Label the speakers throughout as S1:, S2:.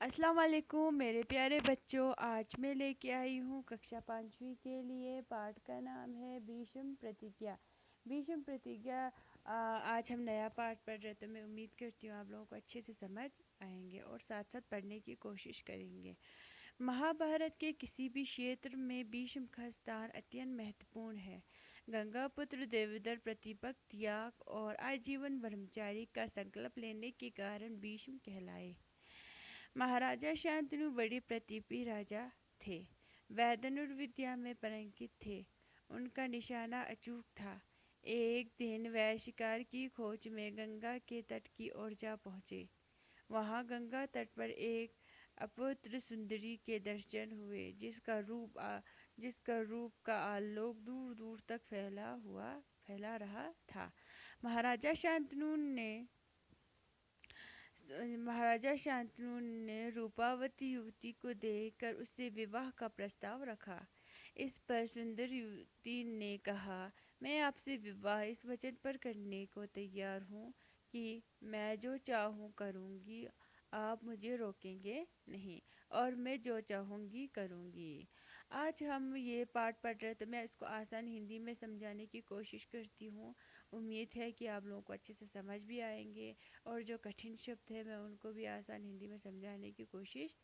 S1: अस्सलाम वालेकुम मेरे प्यारे बच्चों। आज मैं लेके आई हूँ कक्षा 5वीं के लिए। पाठ का नाम है भीष्म प्रतिज्ञा। भीष्म प्रतिज्ञा। आज हम नया पाठ पढ़ रहे, तो मैं उम्मीद करती हूँ आप लोगों को अच्छे से समझ आएंगे और साथ साथ पढ़ने की कोशिश करेंगे। महाभारत के किसी भी क्षेत्र में भीष्म का स्थान अत्यंत महत्वपूर्ण है। गंगा पुत्र देवदर प्रतिपक्ष, त्याग और आजीवन ब्रह्मचारी का संकल्प लेने के कारण भीष्म कहलाए। महाराजा शांतनु बड़े प्रतापी राजा थे। वह धनुर्विद्या में पारंगत थे। उनका निशाना अचूक था। एक दिन वह शिकार की खोज में गंगा के तट की ओर जा पहुंचे। वहां गंगा तट पर एक अपुत्र सुंदरी के दर्शन हुए, जिसका रूप का आलोक दूर दूर तक फैला रहा था। महाराजा शांतनु ने रूपावती युवती को देखकर उससे विवाह का प्रस्ताव रखा। इस पर सुंदर युवती ने कहा, मैं आपसे विवाह इस वचन पर करने को तैयार हूँ कि मैं जो चाहूँ करूँगी, आप मुझे रोकेंगे नहीं, और मैं जो चाहूँगी करूँगी। आज हम ये पाठ पढ़ रहे, तो मैं इसको आसान हिंदी में समझाने की कोशिश करती हूँ। उम्मीद है कि आप लोगों को अच्छे से समझ भी आएंगे, और जो कठिन शब्द है मैं उनको भी आसान हिंदी में समझाने की कोशिश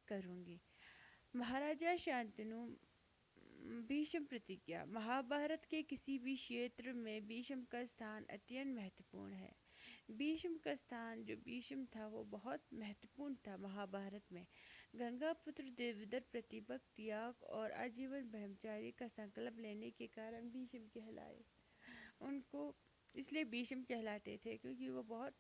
S1: करूँगी। महाराजा शांतनु। भीष्म प्रतिज्ञा। महाभारत के किसी भी क्षेत्र में भीष्म का स्थान अत्यंत महत्वपूर्ण है। भीष्म का स्थान जो भीष्म था वो बहुत महत्वपूर्ण था महाभारत में। गंगा पुत्र देवदर प्रतिपक्ष, त्याग और आजीवन ब्रह्मचारी का संकल्प लेने के कारण भीष्म कहलाए। उनको इसलिए भीष्म कहलाते थे क्योंकि वो बहुत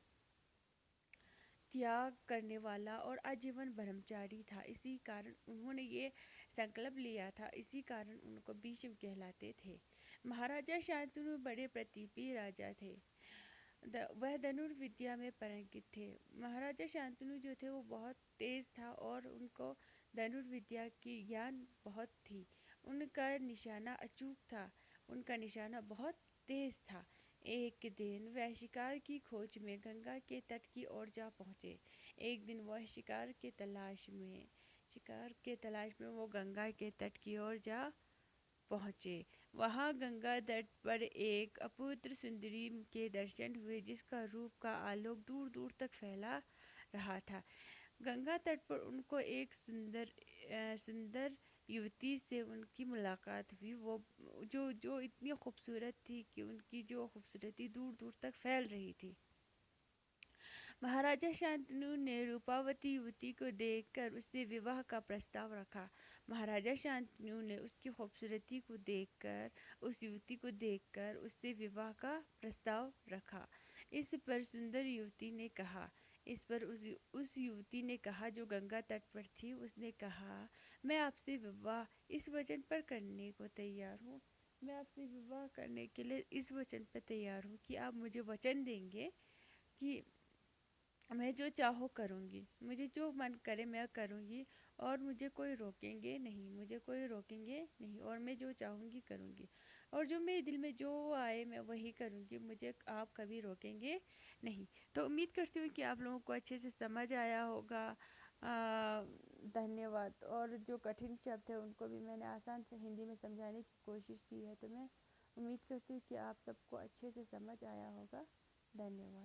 S1: त्याग करने वाला और आजीवन ब्रह्मचारी था। इसी कारण उन्होंने ये संकल्प लिया था, इसी कारण उनको भीष्म कहलाते थे। महाराजा शांतनु बड़े प्रतापी राजा थे। वह धनुर्विद्या में पारंगत थे। महाराजा शांतनु जो थे वो बहुत तेज था और उनको धनुर्विद्या की ज्ञान बहुत थी। उनका निशाना अचूक था। उनका निशाना बहुत तेज था। एक दिन वह शिकार की खोज में गंगा के तट की ओर जा पहुंचे। एक दिन वह शिकार के तलाश में वो गंगा के तट की ओर जा पहुंचे। वहां गंगा तट पर एक अपुत्र सुंदरी के दर्शन हुए, जिसका रूप का आलोक दूर दूर तक फैला रहा था। गंगा तट पर उनको एक सुंदर युवती से उनकी मुलाकात हुई। वो जो जो इतनी खूबसूरत थी कि उनकी जो खूबसूरती दूर दूर तक फैल रही थी। महाराजा शांतनु ने रूपावती युवती को देखकर उससे विवाह का प्रस्ताव रखा। महाराजा शांतनु ने उसकी खूबसूरती को देखकर, उस युवती को देखकर उससे विवाह का प्रस्ताव रखा। इस पर उस युवती ने कहा जो गंगा तट पर थी, उसने कहा, मैं आपसे विवाह इस वचन पर करने को तैयार हूँ। मैं आपसे विवाह करने के लिए इस वचन पर तैयार हूँ कि आप मुझे वचन देंगे कि मैं जो चाहूँ करूँगी, मुझे जो मन करे मैं करूँगी, और मुझे कोई रोकेंगे नहीं, और मैं जो चाहूँगी करूँगी, और जो मेरे दिल में जो आए मैं वही करूँगी, मुझे आप कभी रोकेंगे नहीं। तो उम्मीद करती हूँ कि आप लोगों को अच्छे से समझ आया होगा। धन्यवाद। और जो कठिन शब्द है उनको भी मैंने आसान से हिंदी में समझाने की कोशिश की है, तो मैं उम्मीद करती हूँ कि आप सबको अच्छे से समझ आया होगा। धन्यवाद।